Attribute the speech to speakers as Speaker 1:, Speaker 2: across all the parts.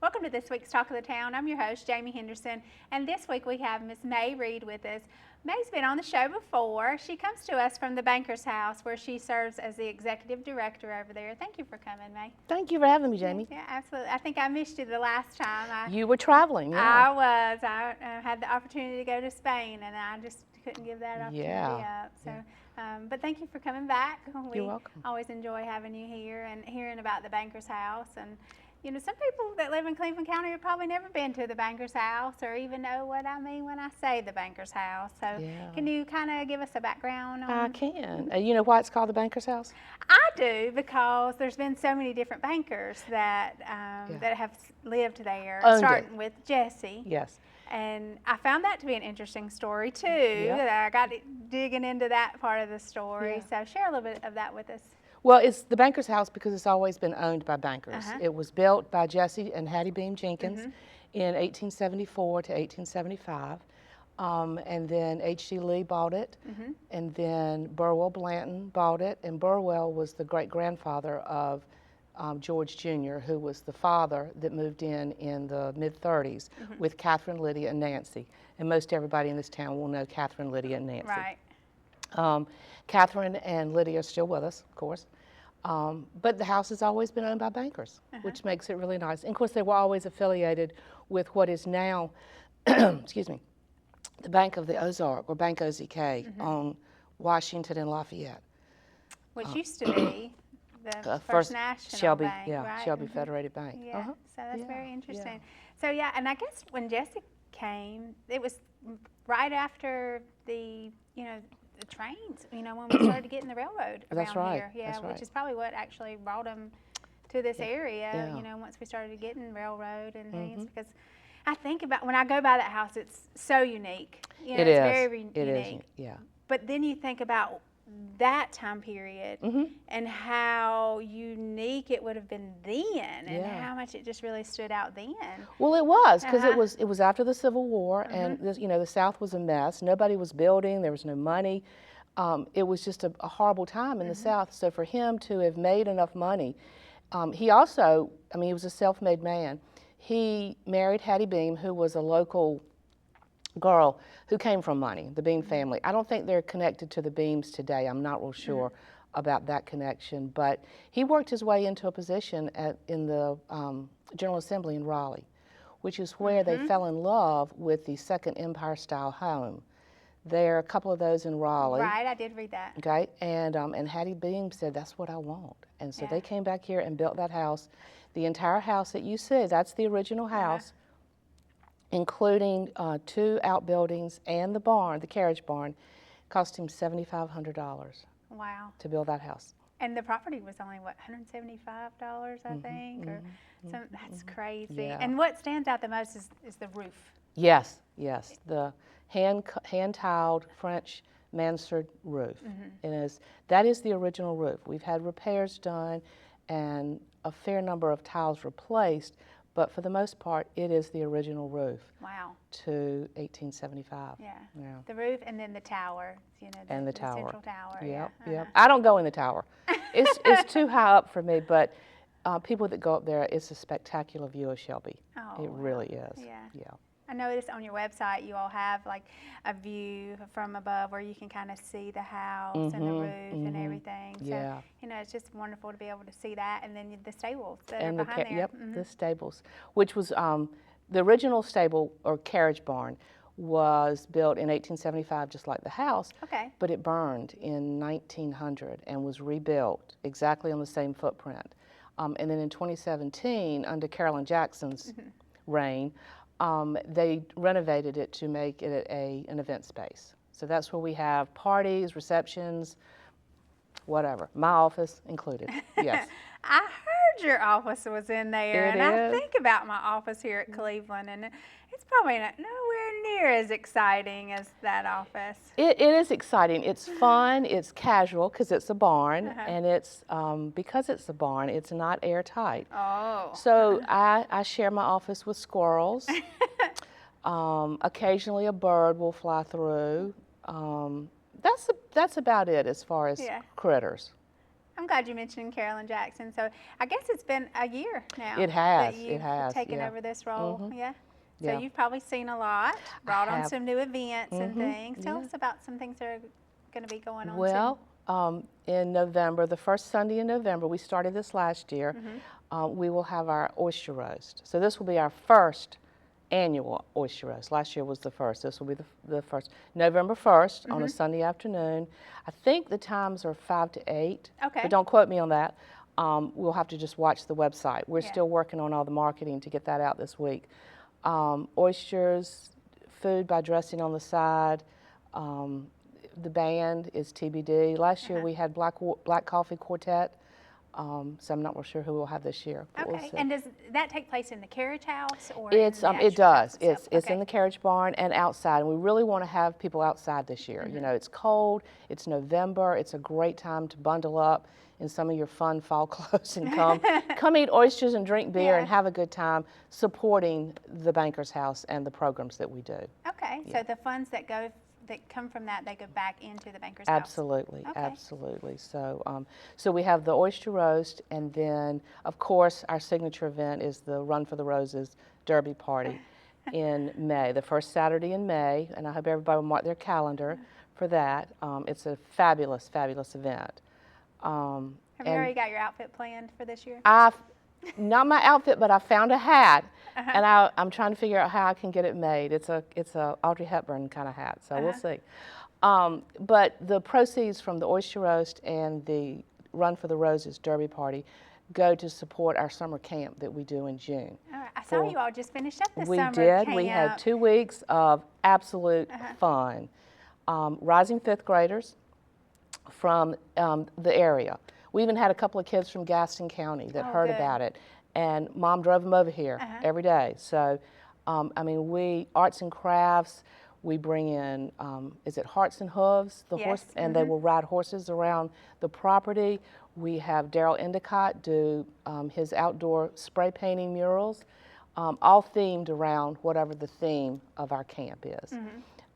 Speaker 1: Welcome to this week's Talk of the Town. I'm your host, Jamie Henderson, and this week we have Miss May Reed with us. May's been on the show before. She comes to us from the Banker's House, where she serves as the executive director over there. Thank you for coming, May.
Speaker 2: Thank you for having me, Jamie.
Speaker 1: Yeah, absolutely. I think I missed you the last time.
Speaker 2: You were traveling, yeah.
Speaker 1: I was. I had the opportunity to go to Spain, and I just couldn't give that opportunity up. So, but thank you for coming back.
Speaker 2: You're welcome.
Speaker 1: Always enjoy having you here and hearing about the Banker's House. And you know, some people that live in Cleveland County have probably never been to the Banker's House or even know what I mean when I say the Banker's House. So can you kind of give us a background on?
Speaker 2: I can. You know why it's called the Banker's House?
Speaker 1: I do, because there's been so many different bankers that that have lived there, starting with Jesse.
Speaker 2: Yes.
Speaker 1: And I found that to be an interesting story too. I got digging into that part of the story. So share a little bit of that with us.
Speaker 2: Well, it's the Banker's House because it's always been owned by bankers. It was built by Jesse and Hattie Beam Jenkins in 1874 to 1875. And then H.G. Lee bought it, and then Burwell Blanton bought it, and Burwell was the great-grandfather of George Jr., who was the father that moved in the mid-30s with Catherine, Lydia, and Nancy. And most everybody in this town will know Catherine, Lydia, and Nancy.
Speaker 1: Right.
Speaker 2: Catherine and Lydia are still with us, of course. But the house has always been owned by bankers, which makes it really nice. And of course, they were always affiliated with what is now, excuse me, the Bank of the Ozark, or Bank OZK, on Washington and Lafayette.
Speaker 1: Which used to be the First National
Speaker 2: Shelby,
Speaker 1: Bank, right?
Speaker 2: Shelby Federated Bank.
Speaker 1: Yeah, so that's very interesting. So yeah, and I guess when Jesse came, it was right after the, the trains, when we started getting the railroad around here. Yeah,
Speaker 2: that's right.
Speaker 1: Which is probably what actually brought them to this area, once we started getting railroad and things. Because I think about, when I go by that house, it's so unique.
Speaker 2: It
Speaker 1: is.
Speaker 2: It's
Speaker 1: very
Speaker 2: it
Speaker 1: unique.
Speaker 2: Is, yeah.
Speaker 1: But then you think about that time period and how unique it would have been then, and how much it just really stood out then.
Speaker 2: Well, it was, because it was after the Civil War, and the South was a mess. Nobody was building. There was no money. It was just a horrible time in the South. So for him to have made enough money, he also, he was a self-made man. He married Hattie Beam, who was a local girl who came from money, the Beam family. I don't think they're connected to the Beams today. I'm not real sure about that connection, but he worked his way into a position in the General Assembly in Raleigh, which is where they fell in love with the Second Empire style home. There are a couple of those in Raleigh.
Speaker 1: Right, I did read that.
Speaker 2: Okay, and Hattie Beam said, that's what I want. And so they came back here and built that house. The entire house that you see, that's the original house, including 2 outbuildings and the barn, the carriage barn, cost him $7,500.
Speaker 1: Wow.
Speaker 2: To build that house.
Speaker 1: And the property was only, what, $175, I think? Or that's crazy.
Speaker 2: Yeah.
Speaker 1: And what stands out the most is the roof.
Speaker 2: Yes, yes. The hand-tiled French mansard roof. That is the original roof. We've had repairs done and a fair number of tiles replaced, but for the most part, it is the original roof.
Speaker 1: Wow.
Speaker 2: To 1875.
Speaker 1: Yeah. The roof, and then the tower.
Speaker 2: And the
Speaker 1: tower.
Speaker 2: tower.
Speaker 1: Central tower.
Speaker 2: Yep. I don't go in the tower. It's too high up for me, but people that go up there, it's a spectacular view of Shelby.
Speaker 1: Oh,
Speaker 2: it really is.
Speaker 1: Yeah. I noticed on your website you all have like a view from above where you can kind of see the house and the roof and everything. So, it's just wonderful to be able to see that, and then the stables that are behind there.
Speaker 2: Yep, the stables, which was the original stable or carriage barn was built in 1875, just like the house.
Speaker 1: Okay.
Speaker 2: But it burned in 1900 and was rebuilt exactly on the same footprint. And then in 2017, under Carolyn Jackson's reign, they renovated it to make it an event space. So that's where we have parties, receptions, whatever. My office included, yes.
Speaker 1: I heard your office was in there,
Speaker 2: It
Speaker 1: and I
Speaker 2: is.
Speaker 1: think about my office here at Cleveland, and it's probably nowhere near as exciting as that office.
Speaker 2: It is exciting. It's fun. It's casual because it's a barn, and it's because it's a barn, it's not airtight.
Speaker 1: Oh.
Speaker 2: So I share my office with squirrels. Occasionally a bird will fly through. That's about it as far as critters.
Speaker 1: I'm glad you mentioned Carolyn Jackson. So I guess it's been a year now.
Speaker 2: It has,
Speaker 1: That
Speaker 2: it
Speaker 1: you've
Speaker 2: has,
Speaker 1: taken
Speaker 2: yeah.
Speaker 1: over this role. Yeah. So
Speaker 2: Yeah.
Speaker 1: you've probably seen a lot, brought on
Speaker 2: have.
Speaker 1: some new events and things. Tell
Speaker 2: yeah.
Speaker 1: us about some things that are going to be going on
Speaker 2: Well, in November, the first Sunday in November, we started this last year, we will have our oyster roast. So this will be our first annual oyster roast. Last year was the first. This will be the first. November 1st on a Sunday afternoon. I think the times are 5 to 8.
Speaker 1: Okay.
Speaker 2: But don't quote me on that. We'll have to just watch the website. We're
Speaker 1: Yeah.
Speaker 2: still working on all the marketing to get that out this week. Oysters, food by dressing on the side. The band is TBD. Last year we had Black Coffee Quartet. So I'm not real sure who we'll have this year. But we'll
Speaker 1: Okay.
Speaker 2: see.
Speaker 1: And does that take place in the carriage house or
Speaker 2: It's
Speaker 1: in the
Speaker 2: it
Speaker 1: actual house
Speaker 2: does.
Speaker 1: itself?
Speaker 2: It's
Speaker 1: Okay.
Speaker 2: in the carriage barn and outside. And we really want to have people outside this year. You know, it's cold. It's November. It's a great time to bundle up in some of your fun fall clothes and come eat oysters and drink beer and
Speaker 1: Yeah.
Speaker 2: have a good time supporting the Banker's House and the programs that we do.
Speaker 1: Okay. So the funds that come from that, they go back into the Banker's House.
Speaker 2: Absolutely,
Speaker 1: Okay.
Speaker 2: absolutely. So, so we have the oyster roast, and then, of course, our signature event is the Run for the Roses Derby Party in May, the first Saturday in May, and I hope everybody will mark their calendar for that. It's a fabulous, fabulous event.
Speaker 1: Have you already got your outfit planned for this year?
Speaker 2: Not my outfit, but I found a hat, and I'm trying to figure out how I can get it made. It's a Audrey Hepburn kind of hat, so we'll see. But the proceeds from the oyster roast and the Run for the Roses Derby Party go to support our summer camp that we do in June.
Speaker 1: All right. I saw you all just finished up the
Speaker 2: We
Speaker 1: summer
Speaker 2: did.
Speaker 1: camp.
Speaker 2: We had 2 weeks of absolute fun. Rising fifth graders from the area. We even had a couple of kids from Gaston County that heard
Speaker 1: good.
Speaker 2: about it, and Mom drove them over here every day. So, I mean, arts and crafts. We bring in, is it Hearts and Hooves, the horse,
Speaker 1: Yes.
Speaker 2: and they will ride horses around the property. We have Daryl Endicott do his outdoor spray painting murals, all themed around whatever the theme of our camp is.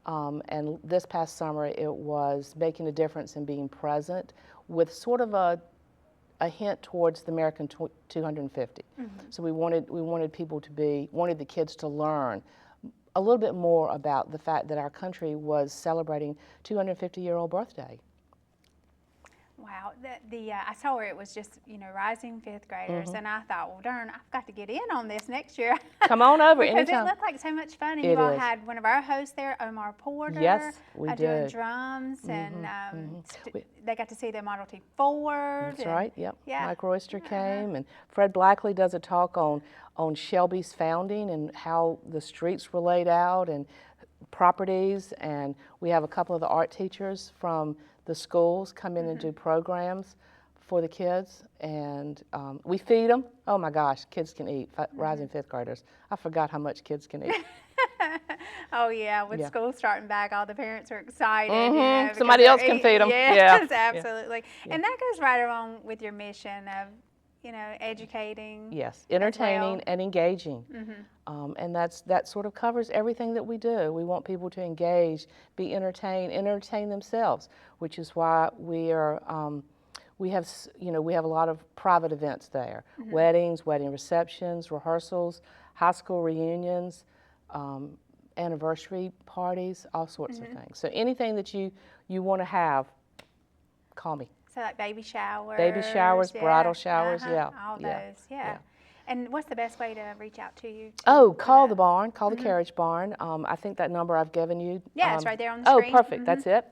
Speaker 2: And this past summer, it was making a difference and being present with sort of a hint towards the American 250. So we wanted people to wanted the kids to learn a little bit more about the fact that our country was celebrating 250-year-old birthday.
Speaker 1: Wow, I saw where it was just, rising fifth graders, and I thought, well, darn, I've got to get in on this next year.
Speaker 2: Come on over
Speaker 1: because
Speaker 2: anytime.
Speaker 1: it looked like so much fun, and
Speaker 2: It
Speaker 1: you all
Speaker 2: is.
Speaker 1: had one of our hosts there, Omar Porter.
Speaker 2: Yes, we
Speaker 1: doing
Speaker 2: did.
Speaker 1: drums, and they got to see their Model T Ford.
Speaker 2: That's right. Yep.
Speaker 1: Yeah.
Speaker 2: Mike Royster came, and Fred Blackley does a talk on Shelby's founding and how the streets were laid out and properties, and we have a couple of the art teachers from the schools come in and do programs for the kids, and we feed them. Oh my gosh, kids can eat. Rising fifth graders. I forgot how much kids can eat.
Speaker 1: Oh yeah, with school starting back, all the parents are excited. Because
Speaker 2: Somebody else can feed them.
Speaker 1: Yes, absolutely. And that goes right along with your mission of, educating.
Speaker 2: Yes, entertaining
Speaker 1: well.
Speaker 2: and engaging. And that sort of covers everything that we do. We want people to engage, be entertained, entertain themselves, which is why we have a lot of private events there. Weddings, wedding receptions, rehearsals, high school reunions, anniversary parties, all sorts of things. So anything that you want to have, call me.
Speaker 1: So like baby showers.
Speaker 2: Baby showers,
Speaker 1: yeah,
Speaker 2: bridal showers, yeah.
Speaker 1: All
Speaker 2: yeah,
Speaker 1: those, yeah. And what's the best way to reach out to you?
Speaker 2: Call the barn, call the carriage barn. I think that number I've given you.
Speaker 1: Yeah, it's right there on the screen.
Speaker 2: Oh, perfect, that's it.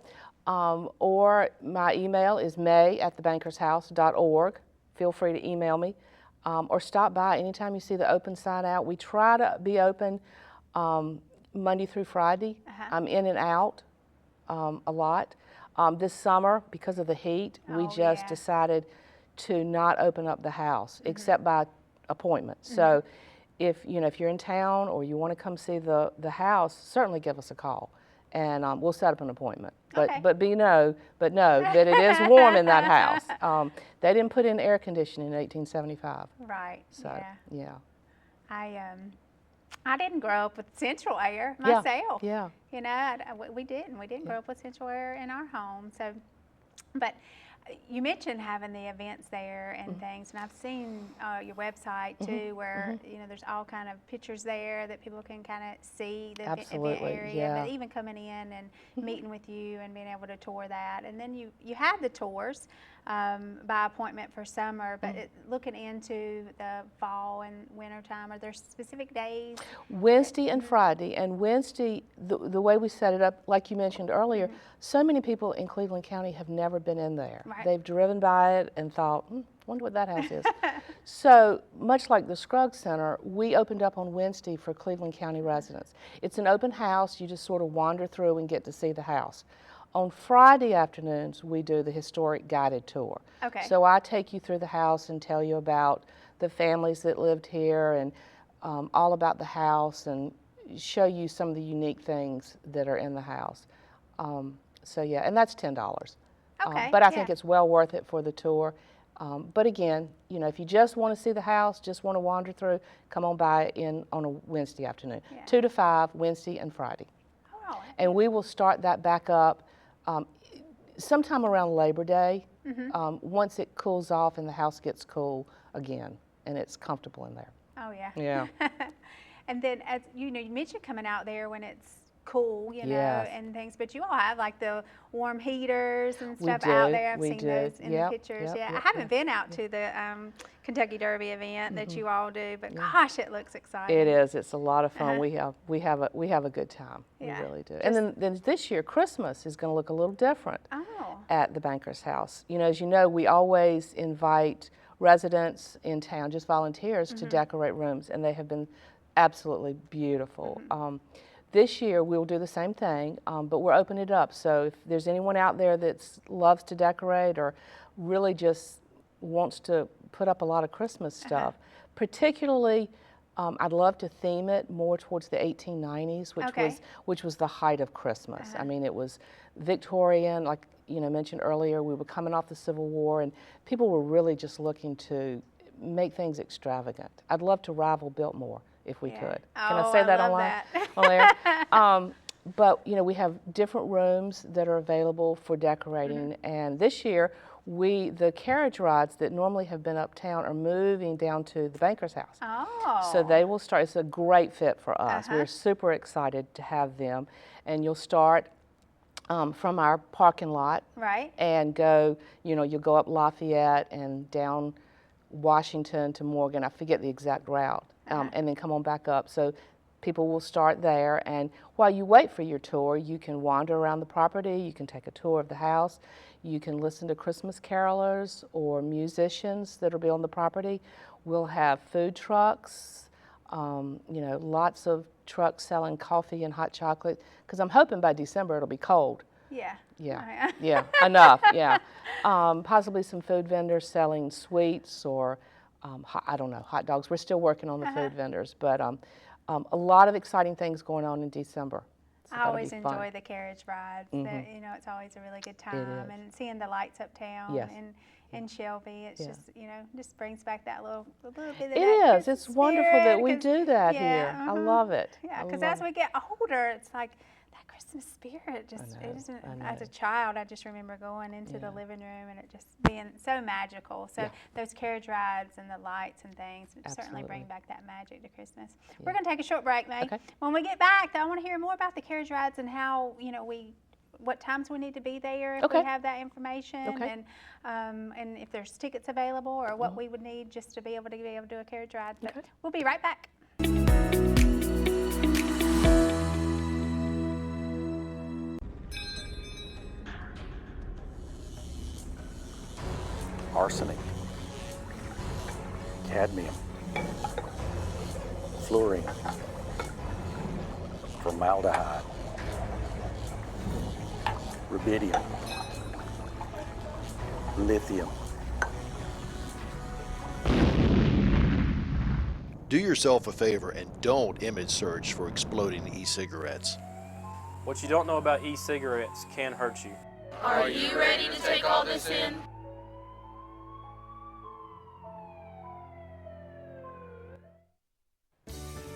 Speaker 2: Or my email is may@thebankershouse.org. Feel free to email me. Or stop by anytime you see the open sign out. We try to be open Monday through Friday. I'm in and out a lot. This summer, because of the heat, we just decided to not open up the house except by appointment. So if you're in town or you want to come see the house, certainly give us a call, and we'll set up an appointment. But know that it is warm in that house. They didn't put in air conditioning in 1875.
Speaker 1: Right.
Speaker 2: So yeah.
Speaker 1: I didn't grow up with central air myself.
Speaker 2: Yeah.
Speaker 1: We didn't. We didn't grow up with central air in our home. So, but you mentioned having the events there and things, and I've seen your website too, where you know there's all kind of pictures there that people can kind of see the event area,
Speaker 2: yeah.
Speaker 1: but even coming in and meeting with you and being able to tour that, and then you have the tours by appointment for summer, but looking into the fall and winter time, are there specific days?
Speaker 2: Wednesday and Friday, and Wednesday, the way we set it up, like you mentioned earlier, so many people in Cleveland County have never been in there.
Speaker 1: Right.
Speaker 2: They've driven by it and thought, wonder what that house is. So much like the Scruggs Center, we opened up on Wednesday for Cleveland County residents. It's an open house. You just sort of wander through and get to see the house. On Friday afternoons, we do the historic guided tour.
Speaker 1: Okay.
Speaker 2: So I take you through the house and tell you about the families that lived here and all about the house and show you some of the unique things that are in the house. So yeah, and that's $10.
Speaker 1: Okay,
Speaker 2: but I think it's well worth it for the tour. But again, you know, if you just want to see the house, just want to wander through, come on by on a Wednesday afternoon. 2 to 5, Wednesday and Friday.
Speaker 1: Oh.
Speaker 2: And we will start that back up sometime around Labor Day, once it cools off and the house gets cool again and it's comfortable in there.
Speaker 1: Oh yeah.
Speaker 2: Yeah.
Speaker 1: And then, as you know, you mentioned coming out there when it's cool, you know,
Speaker 2: Yes.
Speaker 1: and things, but you all have like the warm heaters and
Speaker 2: We
Speaker 1: stuff
Speaker 2: do,
Speaker 1: out there. I've
Speaker 2: we
Speaker 1: seen
Speaker 2: do.
Speaker 1: those in
Speaker 2: Yep,
Speaker 1: the pictures.
Speaker 2: yep,
Speaker 1: I
Speaker 2: yep,
Speaker 1: haven't
Speaker 2: yep.
Speaker 1: been out to the Kentucky Derby event that you all do, but gosh, it looks exciting.
Speaker 2: It is. It's a lot of fun. We have a good time.
Speaker 1: Yeah.
Speaker 2: We really do. And then this year, Christmas is going to look a little different
Speaker 1: Oh.
Speaker 2: at the Banker's House. You know, as you know, we always invite residents in town, just volunteers, to decorate rooms, and they have been absolutely beautiful. This year we'll do the same thing, but we're opening it up. So if there's anyone out there that loves to decorate or really just wants to put up a lot of Christmas stuff, particularly I'd love to theme it more towards the 1890s, which was the height of Christmas. I mean, it was Victorian, like you know mentioned earlier. We were coming off the Civil War, and people were really just looking to make things extravagant. I'd love to rival Biltmore if we could. Can I say that
Speaker 1: love
Speaker 2: online?
Speaker 1: that.
Speaker 2: On air? But you know, we have different rooms that are available for decorating, and this year the carriage rides that normally have been uptown are moving down to the Banker's House.
Speaker 1: Oh.
Speaker 2: So they will start. It's a great fit for us. We're super excited to have them, and you'll start from our parking lot,
Speaker 1: Right.
Speaker 2: and go. You know, you'll go up Lafayette and down Washington to Morgan. I forget the exact route, and then come on back up. So people will start there, and while you wait for your tour, you can wander around the property, you can take a tour of the house, you can listen to Christmas carolers or musicians that'll be on the property. We'll have food trucks, you know, lots of trucks selling coffee and hot chocolate, because I'm hoping by December it'll be cold.
Speaker 1: Yeah.
Speaker 2: Yeah, yeah, enough, yeah. Possibly some food vendors selling sweets or, I don't know, hot dogs. We're still working on the food vendors, but a lot of exciting things going on in December. So
Speaker 1: I always
Speaker 2: that'll be fun.
Speaker 1: enjoy the carriage rides. You know, it's always a really good time,
Speaker 2: is.
Speaker 1: and seeing the lights uptown
Speaker 2: Yes.
Speaker 1: in Shelby. It's just, you know, just brings back that little bit of
Speaker 2: It
Speaker 1: that
Speaker 2: is.
Speaker 1: Christmas
Speaker 2: It's wonderful that
Speaker 1: spirit,
Speaker 2: we
Speaker 1: 'cause-
Speaker 2: do that
Speaker 1: yeah,
Speaker 2: here. I love it.
Speaker 1: Yeah,
Speaker 2: I
Speaker 1: because
Speaker 2: love
Speaker 1: as
Speaker 2: it.
Speaker 1: we get older, it's like that Christmas spirit just
Speaker 2: know,
Speaker 1: it isn't.
Speaker 2: I
Speaker 1: As
Speaker 2: know.
Speaker 1: a child, I just remember going into the living room and it just being so magical. So those carriage rides and the lights and things certainly bring
Speaker 2: Absolutely.
Speaker 1: back that magic to Christmas. We're going to take a short break, May.
Speaker 2: Okay.
Speaker 1: When we get back, though, I want to hear more about the carriage rides and how, you know, what times we need to be there if we
Speaker 2: Okay.
Speaker 1: have that information,
Speaker 2: Okay.
Speaker 1: and if there's tickets available or what we would need just to be able to do a carriage ride. But
Speaker 2: Okay.
Speaker 1: we'll be right back.
Speaker 3: Arsenic, cadmium, fluorine, formaldehyde, rubidium, lithium.
Speaker 4: Do yourself a favor and don't image search for exploding e-cigarettes.
Speaker 5: What you don't know about e-cigarettes can hurt you.
Speaker 6: Are you ready to take all this in?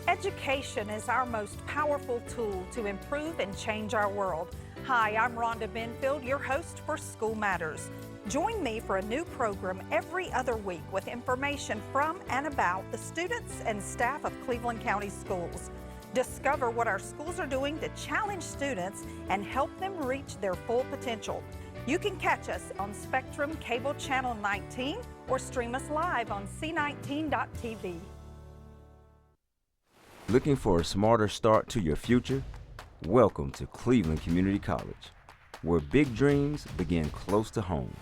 Speaker 7: Education is our most powerful tool to improve and change our world. Hi, I'm Rhonda Benfield, your host for School Matters. Join me for a new program every other week with information from and about the students and staff of Cleveland County Schools. Discover what our schools are doing to challenge students and help them reach their full potential. You can catch us on Spectrum Cable Channel 19 or stream us live on c19.tv.
Speaker 8: Looking for a smarter start to your future? Welcome to Cleveland Community College, where big dreams begin close to home.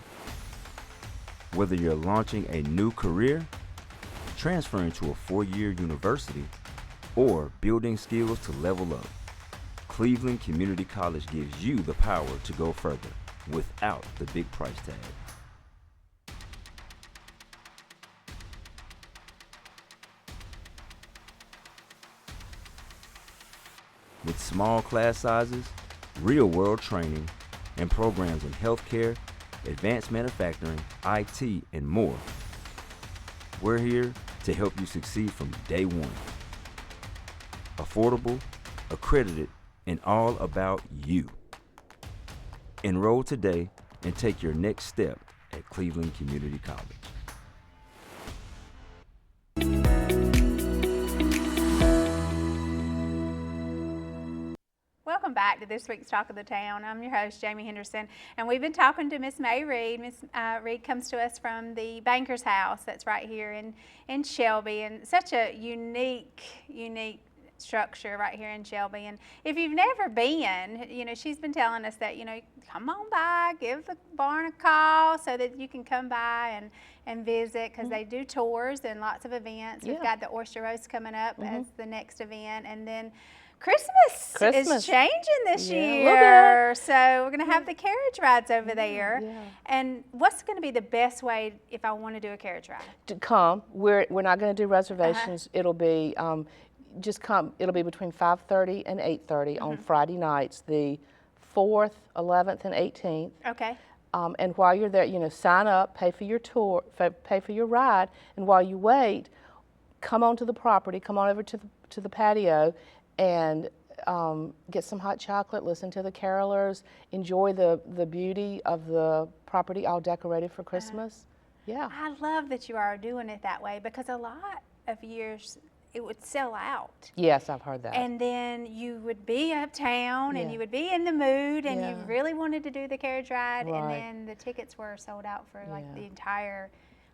Speaker 8: Whether you're launching a new career, transferring to a four-year university, or building skills to level up, Cleveland Community College gives you the power to go further without the big price tag. With small class sizes, real-world training, and programs in healthcare, advanced manufacturing, IT, and more. We're here to help you succeed from day one. Affordable, accredited, and all about you. Enroll today and take your next step at Cleveland Community College.
Speaker 1: Welcome back to this week's Talk of the Town. I'm your host, Jamie Henderson, and we've been talking to Miss May Reed. Miss Reed comes to us from the Banker's House that's right here in Shelby, and such a unique structure right here in Shelby. And if you've never been, you know, she's been telling us that, you know, come on by, give the barn a call so that you can come by and visit, because they do tours and lots of events. We've got the Oyster Roast coming up as the next event, and then Christmas is changing this year, so we're going to have the carriage rides over there. And what's going to be the best way if I want to do a carriage ride?
Speaker 2: To come. We're not going to do reservations. It'll be just come. It'll be between 5:30 and 8:30 on Friday nights, the 4th, 11th, and 18th.
Speaker 1: Okay.
Speaker 2: And while you're there, you know, sign up, pay for your tour, pay for your ride, and while you wait, come onto the property, come on over to the patio, and get some hot chocolate, listen to the carolers, enjoy the beauty of the property all decorated for Christmas.
Speaker 1: I love that you are doing it that way, because a lot of years it would sell out.
Speaker 2: Yes, I've heard that.
Speaker 1: And then you would be uptown and you would be in the mood and you really wanted to do the carriage ride, and then the tickets were sold out for like the entire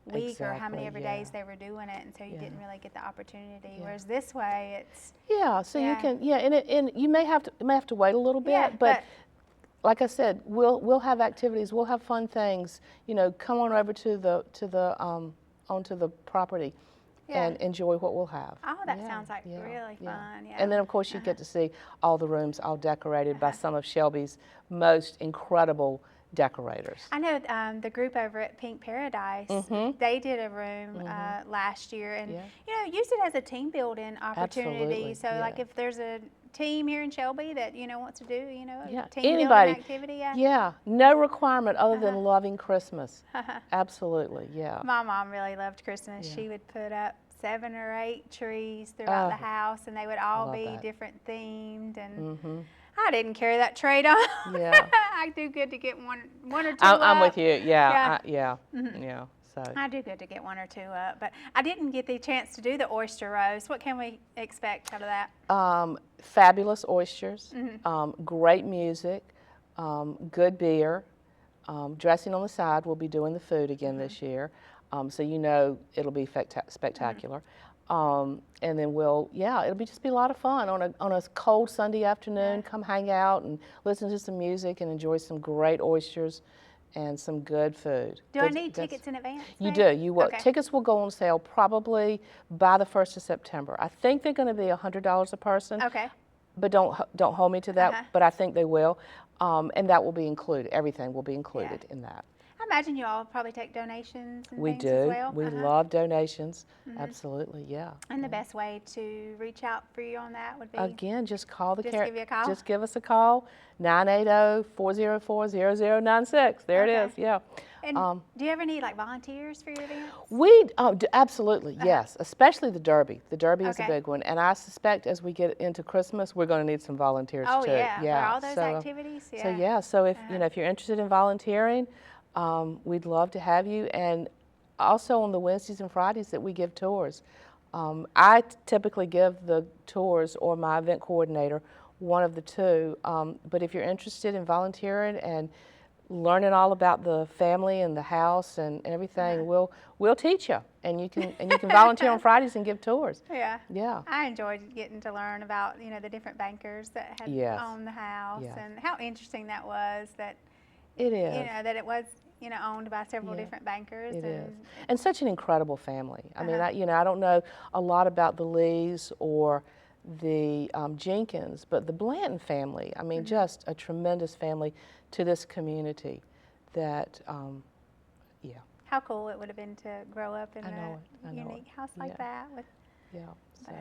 Speaker 1: week or how many ever days they were doing it, and so you didn't really get the opportunity. Whereas this way, it's
Speaker 2: so you can and you may have to wait a little bit, but like I said, we'll have activities, we'll have fun things. You know, come on over onto the property and enjoy what we'll have.
Speaker 1: Oh, that sounds like really fun.
Speaker 2: And then of course you get to see all the rooms all decorated by some of Shelby's most incredible decorators.
Speaker 1: I know the group over at Pink Paradise, they did a room last year, and you know, used it as a team building opportunity.
Speaker 2: Absolutely,
Speaker 1: So like if there's a team here in Shelby that, you know, wants to do, you know, a team
Speaker 2: anybody
Speaker 1: building activity.
Speaker 2: No requirement other than loving Christmas. Absolutely,
Speaker 1: My mom really loved Christmas. She would put up 7 or 8 trees throughout the house, and they would all be different themed, and I didn't carry that trade on. I do good to get one or two
Speaker 2: I'm
Speaker 1: up.
Speaker 2: with you. So
Speaker 1: I do good to get 1 or 2 up, but I didn't get the chance to do the oyster roast. What can we expect out of that?
Speaker 2: Fabulous oysters, great music, good beer, dressing on the side. We'll be doing the food again this year, so you know it'll be spectacular. And then it'll just be a lot of fun on a cold Sunday afternoon. Come hang out and listen to some music and enjoy some great oysters and some good food.
Speaker 1: Do I need tickets in advance?
Speaker 2: You do. You will. Tickets will go on sale probably by the 1st of September. I think they're going to be $100 a person.
Speaker 1: Okay.
Speaker 2: But don't hold me to that. But I think they will, and that will be included. Everything will be included in that.
Speaker 1: I imagine you all probably take donations and
Speaker 2: We
Speaker 1: things
Speaker 2: do.
Speaker 1: as well.
Speaker 2: We love donations. Absolutely,
Speaker 1: And the best way to reach out for you on that would be?
Speaker 2: Again, just call the
Speaker 1: Just give you a call?
Speaker 2: Just give us a call, 980-404-0096. There it is,
Speaker 1: And do you ever need like volunteers for your events?
Speaker 2: Absolutely, yes, especially the Derby. The Derby is a big one, and I suspect as we get into Christmas, we're going to need some volunteers too.
Speaker 1: For all those activities?
Speaker 2: So if you know, if you're interested in volunteering, we'd love to have you. And also on the Wednesdays and Fridays that we give tours. I typically give the tours or my event coordinator, one of the two. But if you're interested in volunteering and learning all about the family and the house and everything, we'll teach you, and you can volunteer on Fridays and give tours.
Speaker 1: Yeah.
Speaker 2: Yeah.
Speaker 1: I enjoyed getting to learn about, the different bankers that had
Speaker 2: Yes.
Speaker 1: owned the house,
Speaker 2: Yes.
Speaker 1: and how interesting that was, that
Speaker 2: It is.
Speaker 1: that it was owned by several
Speaker 2: Yeah.
Speaker 1: different bankers.
Speaker 2: It is.
Speaker 1: and
Speaker 2: And such an incredible family. I mean, I don't know a lot about the Lees or the Jenkins, but the Blanton family, I mean, just a tremendous family to this community that, yeah,
Speaker 1: How cool it would have been to grow up in
Speaker 2: I know
Speaker 1: a
Speaker 2: it.
Speaker 1: unique house like
Speaker 2: Yeah.
Speaker 1: that.
Speaker 2: yeah, so,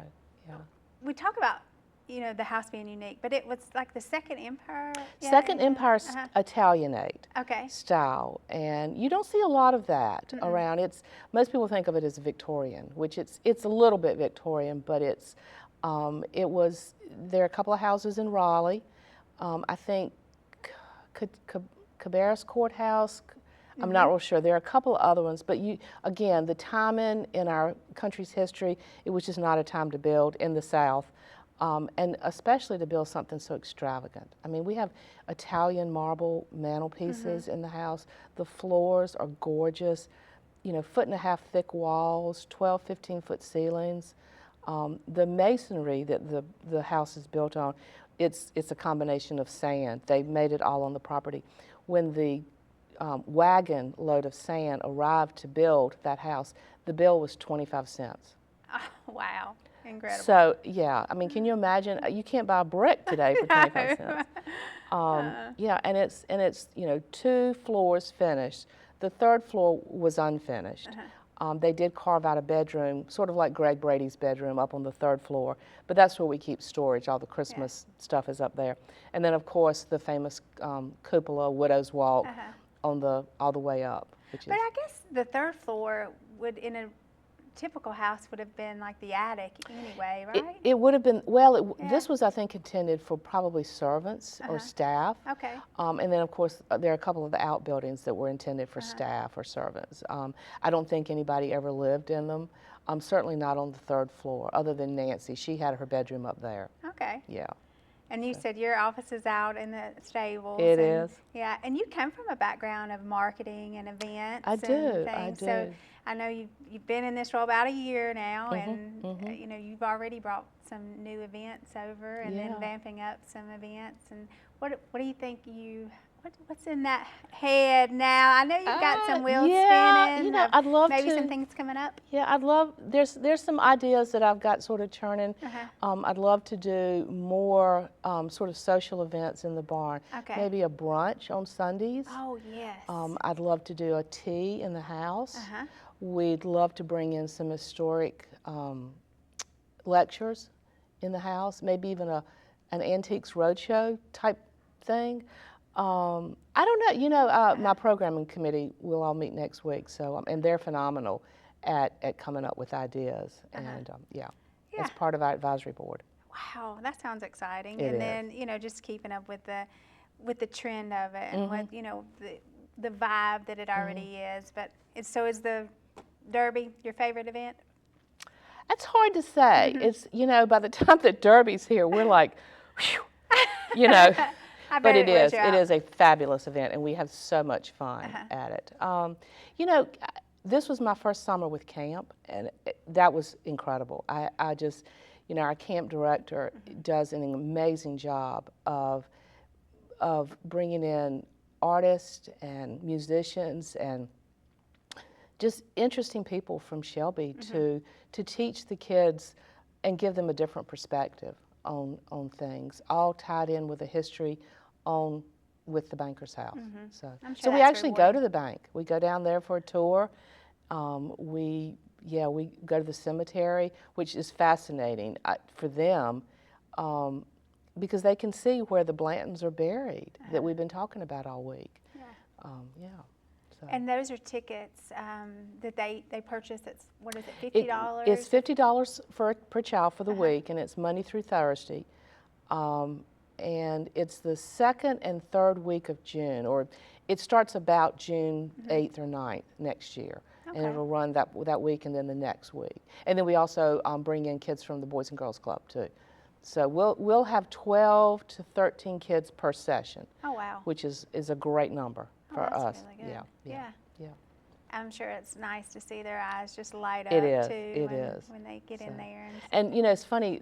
Speaker 2: yeah.
Speaker 1: We talk about, the house being unique, but it was like the Second Empire.
Speaker 2: Second Empire
Speaker 1: Uh-huh.
Speaker 2: Italianate
Speaker 1: Okay.
Speaker 2: style, and you don't see a lot of that around. Most people think of it as Victorian, which it's a little bit Victorian, but there are a couple of houses in Raleigh. I think Cabarrus Courthouse. I'm not real sure. There are a couple of other ones, but again, the timing in our country's history, it was just not a time to build in the South, and especially to build something so extravagant. I mean, we have Italian marble mantelpieces in the house. The floors are gorgeous, 1.5 foot thick walls, 12, 15-foot ceilings. The masonry that the house is built on, it's a combination of sand. They made it all on the property. When the wagon load of sand arrived to build that house, the bill was 25 cents.
Speaker 1: Oh, wow. Incredible.
Speaker 2: So, yeah, I mean, can you imagine? You can't buy a brick today for 25 cents. Yeah, and it's 2 floors finished. The 3rd floor was unfinished. They did carve out a bedroom, sort of like Greg Brady's bedroom, up on the 3rd floor, but that's where we keep storage. All the Christmas stuff is up there. And then, of course, the famous cupola, Widow's Walk, all the way up.
Speaker 1: But I guess the 3rd floor would, in a typical house, would have been like the attic anyway, right?
Speaker 2: It would have been, well, this was, I think, intended for probably servants or staff.
Speaker 1: Okay.
Speaker 2: And then, of course, there are a couple of the outbuildings that were intended for staff or servants. I don't think anybody ever lived in them. Certainly not on the 3rd floor, other than Nancy. She had her bedroom up there.
Speaker 1: Okay.
Speaker 2: Yeah.
Speaker 1: And you said your office is out in the stables.
Speaker 2: It
Speaker 1: and,
Speaker 2: is.
Speaker 1: Yeah, and you come from a background of marketing and events.
Speaker 2: I do,
Speaker 1: and
Speaker 2: I
Speaker 1: things.
Speaker 2: do.
Speaker 1: So I know you've been in this role about a year now, and you've already brought some new events over, and then vamping up some events. And what do you think what's in that head now? I know you've got some wheels spinning.
Speaker 2: I'd love
Speaker 1: maybe
Speaker 2: to.
Speaker 1: some things coming up.
Speaker 2: Yeah, I'd love. There's some ideas that I've got sort of churning. I'd love to do more sort of social events in the barn.
Speaker 1: Okay.
Speaker 2: Maybe a brunch on Sundays.
Speaker 1: Oh yes.
Speaker 2: I'd love to do a tea in the house. We'd love to bring in some historic lectures in the house. Maybe even an antiques roadshow type thing. I don't know. My programming committee will all meet next week, so and they're phenomenal at coming up with ideas, and it's part of our advisory board.
Speaker 1: Wow, that sounds exciting.
Speaker 2: It
Speaker 1: and then just keeping up with the trend of it, and with the vibe that it already is. But is the Derby your favorite event?
Speaker 2: It's hard to say. It's by the time that Derby's here, we're like, whew, But it is a fabulous event, and we have so much fun at it. This was my first summer with camp, and that was incredible. I just, our camp director does an amazing job of bringing in artists and musicians and just interesting people from Shelby to teach the kids and give them a different perspective on things, all tied in with a history with the Banker's House. So we actually go to the bank. We go down there for a tour. We go to the cemetery, which is fascinating for them because they can see where the Blantons are buried that we've been talking about all week. So.
Speaker 1: And those are tickets that they purchase. What is it, $50?
Speaker 2: It's $50 per child for the week, and it's Monday through Thursday. And it's the 2nd and 3rd week of June, or It starts about June 8th or 9th next year. And
Speaker 1: Okay.
Speaker 2: it'll run that week and then the next week. And then we also bring in kids from the Boys and Girls Club too. So we'll have 12 to 13 kids per session,
Speaker 1: Oh, wow.
Speaker 2: which is a great number for
Speaker 1: that's
Speaker 2: us.
Speaker 1: really good.
Speaker 2: Yeah, yeah, yeah.
Speaker 1: I'm sure it's nice to see their eyes just light up
Speaker 2: It is,
Speaker 1: too
Speaker 2: it
Speaker 1: when,
Speaker 2: is.
Speaker 1: when they get in
Speaker 2: So-
Speaker 1: there.
Speaker 2: And you know, it's funny.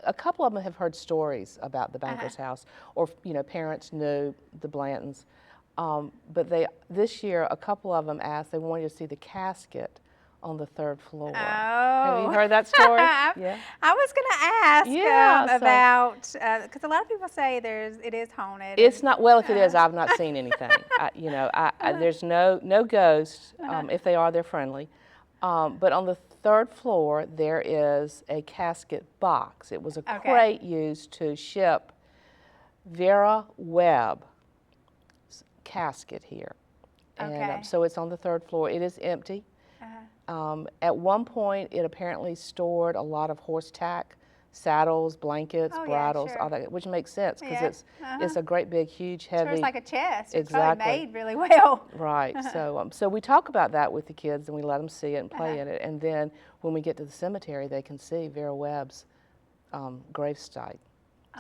Speaker 2: A couple of them have heard stories about the Banker's House, or parents knew the Blantons. But this year, a couple of them asked. They wanted to see the casket on the 3rd floor. Have you
Speaker 1: Oh.
Speaker 2: heard that story?
Speaker 1: I was going to ask
Speaker 2: Yeah, so-
Speaker 1: about, because a lot of people say it is haunted.
Speaker 2: It's
Speaker 1: and-
Speaker 2: not. Well, if it is, I've not seen anything. There's no ghosts. If they are, they're friendly. But on the 3rd floor, there is a casket box. It was a
Speaker 1: Okay.
Speaker 2: crate used to ship Vera Webb's casket here. And
Speaker 1: Okay.
Speaker 2: so it's on the 3rd floor. It is empty. At one point, it apparently stored a lot of horse tack, saddles, blankets,
Speaker 1: Oh, yeah,
Speaker 2: bridles,
Speaker 1: sure.
Speaker 2: all that, which makes sense because
Speaker 1: Yeah,
Speaker 2: it's a great big, huge,
Speaker 1: Sure,
Speaker 2: heavy.
Speaker 1: it's like a chest. It's
Speaker 2: Exactly.
Speaker 1: probably made really well.
Speaker 2: Right. So we talk about that with the kids and we let them see it and play
Speaker 1: Uh-huh.
Speaker 2: in it. And then when we get to the cemetery, they can see Vera Webb's gravesite.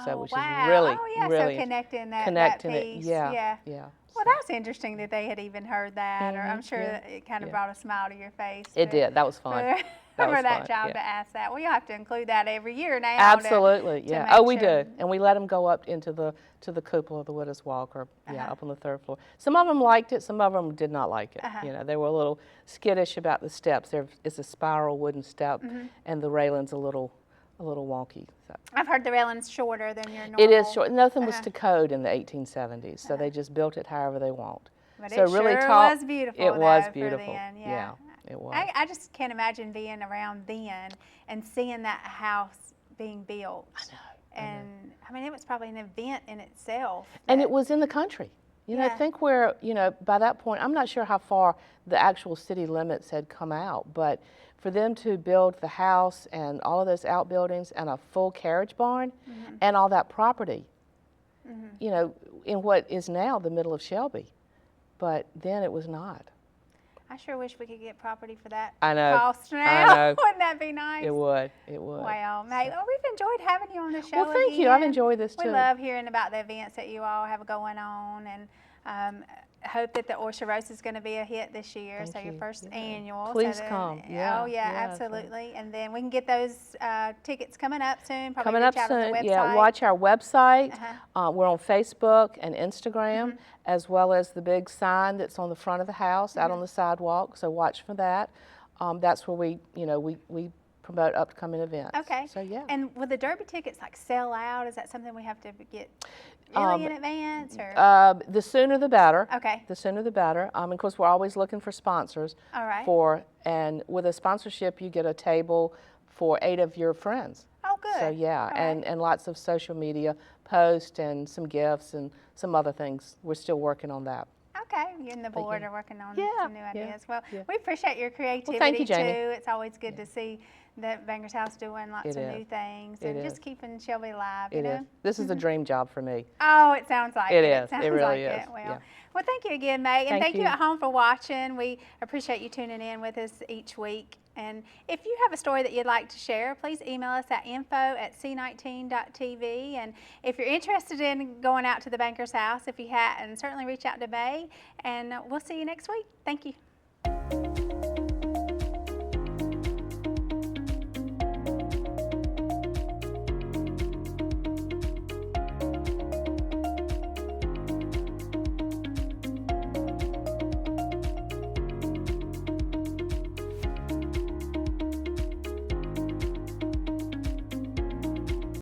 Speaker 2: So which
Speaker 1: wow.
Speaker 2: is really,
Speaker 1: Oh, yeah,
Speaker 2: really
Speaker 1: so connecting
Speaker 2: connecting
Speaker 1: that
Speaker 2: it.
Speaker 1: piece.
Speaker 2: Yeah.
Speaker 1: Well,
Speaker 2: So
Speaker 1: that's interesting that they had even heard that, or I'm sure
Speaker 2: yeah,
Speaker 1: that it kind of
Speaker 2: yeah.
Speaker 1: brought a smile to your face.
Speaker 2: it
Speaker 1: to-
Speaker 2: did. That was fun.
Speaker 1: For,
Speaker 2: That was
Speaker 1: for that
Speaker 2: fun,
Speaker 1: child
Speaker 2: yeah.
Speaker 1: to ask that. Well, you'll have to include that every year now.
Speaker 2: Absolutely,
Speaker 1: to
Speaker 2: yeah.
Speaker 1: make
Speaker 2: Oh, we
Speaker 1: sure.
Speaker 2: do, and we let them go up into the cupola of the Widows Walk, or
Speaker 1: Uh-huh.
Speaker 2: up on the 3rd floor. Some of them liked it, some of them did not like it.
Speaker 1: Uh-huh.
Speaker 2: They were a little skittish about the steps. It's a spiral wooden step,
Speaker 1: Mm-hmm.
Speaker 2: and the railing's a little wonky. So.
Speaker 1: I've heard the railing's shorter than your normal.
Speaker 2: It is short. Nothing was
Speaker 1: Uh-huh.
Speaker 2: to code in the 1870s, so they just built it however they want.
Speaker 1: But
Speaker 2: so
Speaker 1: it
Speaker 2: really
Speaker 1: sure
Speaker 2: tall.
Speaker 1: was beautiful.
Speaker 2: It was
Speaker 1: though, for
Speaker 2: beautiful.
Speaker 1: then,
Speaker 2: Yeah, it was.
Speaker 1: I just can't imagine being around then and seeing that house being built. I know. And I mean, it was probably an event in itself.
Speaker 2: And
Speaker 1: that-
Speaker 2: it was in the country.
Speaker 1: Yeah.
Speaker 2: Think where, by that point, I'm not sure how far the actual city limits had come out, but for them to build the house and all of those outbuildings and a full carriage barn and all that property, in what is now the middle of Shelby. But then it was not.
Speaker 1: I sure wish we could get property for that
Speaker 2: I know.
Speaker 1: cost now.
Speaker 2: I know.
Speaker 1: Wouldn't that be nice?
Speaker 2: It would. It would.
Speaker 1: Well, May, we've enjoyed having you on the show.
Speaker 2: Well, thank you. I've
Speaker 1: again.
Speaker 2: enjoyed this
Speaker 1: We
Speaker 2: too.
Speaker 1: love hearing about the events that you all have going on, and hope that the Oyster Roast is going to be a hit this year.
Speaker 2: Thank
Speaker 1: so your
Speaker 2: you.
Speaker 1: first
Speaker 2: Yeah.
Speaker 1: annual.
Speaker 2: Please
Speaker 1: so then-
Speaker 2: come. Yeah,
Speaker 1: Oh yeah,
Speaker 2: yeah, so-
Speaker 1: absolutely. And then we can get those tickets coming up soon. Probably
Speaker 2: Coming
Speaker 1: reach
Speaker 2: up
Speaker 1: out on the
Speaker 2: soon. Yeah,
Speaker 1: website.
Speaker 2: watch our website.
Speaker 1: Uh-huh.
Speaker 2: We're on Facebook and Instagram,
Speaker 1: Mm-hmm.
Speaker 2: as well as the big sign that's on the front of the house out on the sidewalk. So watch for that. That's where we promote upcoming events.
Speaker 1: Okay.
Speaker 2: So yeah.
Speaker 1: And will the Derby tickets sell out? Is that something we have to get really in advance, or?
Speaker 2: The sooner the better.
Speaker 1: Okay.
Speaker 2: The sooner the better. Of course, we're always looking for sponsors.
Speaker 1: All right.
Speaker 2: And with a sponsorship, you get a table for 8 of your friends.
Speaker 1: Oh, good.
Speaker 2: So yeah,
Speaker 1: All
Speaker 2: and,
Speaker 1: right.
Speaker 2: and lots of social media posts and some gifts and some other things. We're still working on that.
Speaker 1: Okay, you and the board are working on
Speaker 2: Yeah,
Speaker 1: some new
Speaker 2: yeah,
Speaker 1: ideas. Well,
Speaker 2: yeah.
Speaker 1: we appreciate your creativity
Speaker 2: thank you, Jamie.
Speaker 1: too. It's always good to see that Banger's House doing lots
Speaker 2: It
Speaker 1: of
Speaker 2: is.
Speaker 1: new things
Speaker 2: It
Speaker 1: and
Speaker 2: is.
Speaker 1: just keeping Shelby alive.
Speaker 2: It
Speaker 1: you
Speaker 2: is.
Speaker 1: know?
Speaker 2: This is a dream job for me.
Speaker 1: Oh, it sounds like
Speaker 2: It
Speaker 1: it.
Speaker 2: is. It
Speaker 1: sounds
Speaker 2: really
Speaker 1: like
Speaker 2: is.
Speaker 1: It. Well,
Speaker 2: Yeah.
Speaker 1: well, thank you again, May, and
Speaker 2: Thank
Speaker 1: thank you
Speaker 2: you.
Speaker 1: at home for watching. We appreciate you tuning in with us each week. And if you have a story that you'd like to share, please email us at info@c19.tv. And if you're interested in going out to the Banker's House, if you hadn't, certainly reach out to May. And we'll see you next week. Thank you.